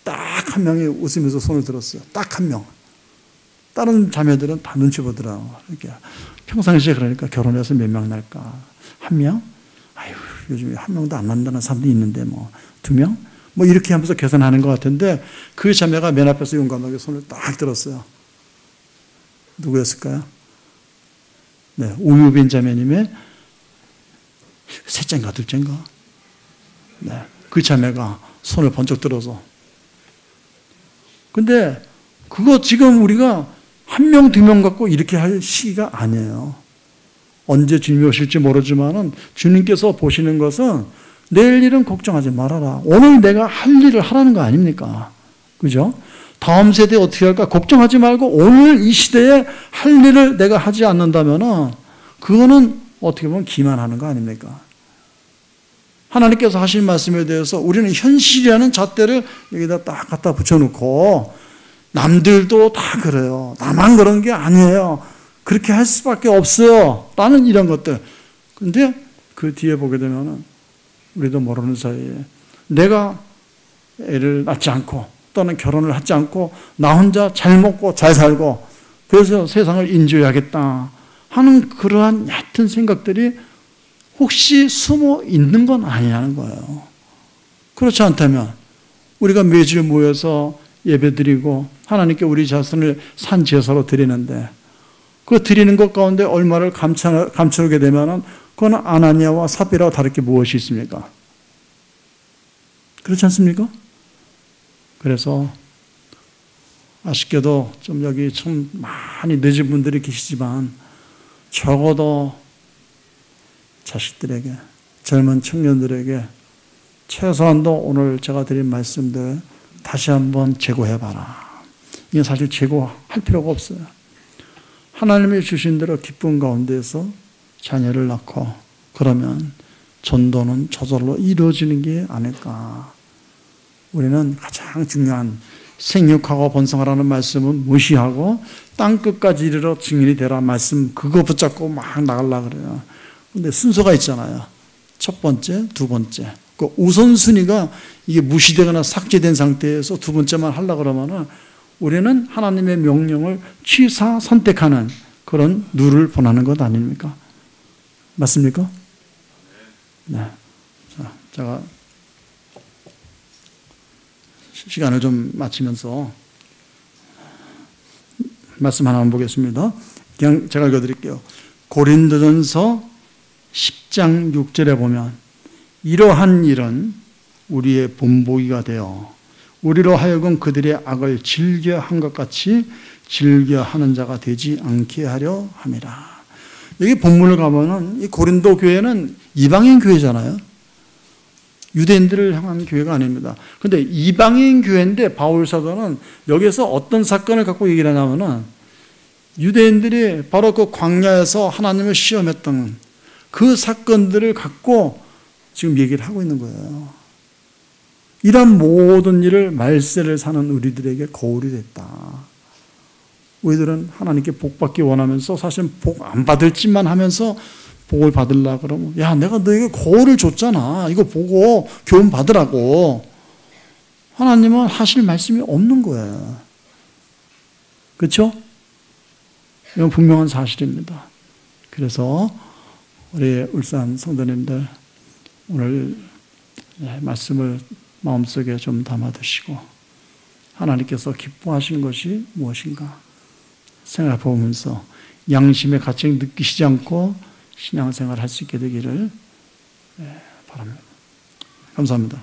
딱 한 명이 웃으면서 손을 들었어요. 딱 한 명. 다른 자매들은 다 눈치 보더라고요. 이렇게 평상시에 그러니까 결혼해서 몇 명 날까? 한 명? 아유, 요즘에 한 명도 안 난다는 사람도 있는데 두 명? 이렇게 하면서 계산하는 것 같은데 그 자매가 맨 앞에서 용감하게 손을 딱 들었어요. 누구였을까요? 네, 우유빈 자매님의 셋째인가 둘째인가? 네, 그 자매가 손을 번쩍 들어서. 근데 그거 지금 우리가 한 명, 두 명 갖고 이렇게 할 시기가 아니에요. 언제 주님이 오실지 모르지만은 주님께서 보시는 것은 내일 일은 걱정하지 말아라. 오늘 내가 할 일을 하라는 거 아닙니까? 그죠? 다음 세대에 어떻게 할까? 걱정하지 말고 오늘 이 시대에 할 일을 내가 하지 않는다면은 그거는 어떻게 보면 기만하는 거 아닙니까? 하나님께서 하신 말씀에 대해서 우리는 현실이라는 잣대를 여기다 딱 갖다 붙여놓고 남들도 다 그래요. 나만 그런 게 아니에요. 그렇게 할 수밖에 없어요. 라는 이런 것들. 근데 그 뒤에 보게 되면은 우리도 모르는 사이에 내가 애를 낳지 않고 또는 결혼을 하지 않고 나 혼자 잘 먹고 잘 살고 그래서 세상을 인조해야겠다 하는 그러한 얕은 생각들이 혹시 숨어 있는 건 아니냐는 거예요. 그렇지 않다면 우리가 매주 모여서 예배드리고 하나님께 우리 자신을 산 제사로 드리는데 그 드리는 것 가운데 얼마를 감추게 되면은 그건 아나니아와 삽비라와 다를 게 무엇이 있습니까? 그렇지 않습니까? 그래서 아쉽게도 좀 여기 참 많이 늦은 분들이 계시지만 적어도 자식들에게 젊은 청년들에게 최소한도 오늘 제가 드린 말씀들 다시 한번 재고해봐라. 이게 사실 재고할 필요가 없어요. 하나님이 주신 대로 기쁨 가운데서 자녀를 낳고 그러면 전도는 저절로 이루어지는 게 아닐까. 우리는 가장 중요한 생육하고 번성하라는 말씀은 무시하고 땅끝까지 이르러 증인이 되라 말씀 그거 붙잡고 막 나가려고 그래요. 근데 순서가 있잖아요. 첫 번째, 두 번째. 그 우선순위가 이게 무시되거나 삭제된 상태에서 두 번째만 하려고 그러면은 우리는 하나님의 명령을 취사 선택하는 그런 누를 보내는 것 아닙니까? 맞습니까? 네. 자, 제가 시간을 좀 마치면서 말씀 하나만 보겠습니다. 그냥 제가 읽어드릴게요. 고린도전서 10장 6절에 보면 이러한 일은 우리의 본보기가 되어 우리로 하여금 그들의 악을 즐겨한 것 같이 즐겨하는 자가 되지 않게 하려 함이라. 여기 본문을 가면은 이 고린도 교회는 이방인 교회잖아요. 유대인들을 향한 교회가 아닙니다. 그런데 이방인 교회인데 바울 사도는 여기서 어떤 사건을 갖고 얘기를 하냐면은 유대인들이 바로 그 광야에서 하나님을 시험했던 그 사건들을 갖고 지금 얘기를 하고 있는 거예요. 이런 모든 일을 말세를 사는 우리들에게 거울이 됐다. 우리들은 하나님께 복 받기 원하면서 사실 복 안 받을 짓만 하면서 복을 받으려고 그러면 야 내가 너에게 거울을 줬잖아. 이거 보고 교훈 받으라고. 하나님은 하실 말씀이 없는 거예요. 그렇죠? 이건 분명한 사실입니다. 그래서 우리 울산 성도님들 오늘 말씀을 마음속에 좀 담아두시고 하나님께서 기뻐하신 것이 무엇인가 생각해 보면서 양심의 가책을 느끼시지 않고 신앙생활을 할 수 있게 되기를 바랍니다. 감사합니다.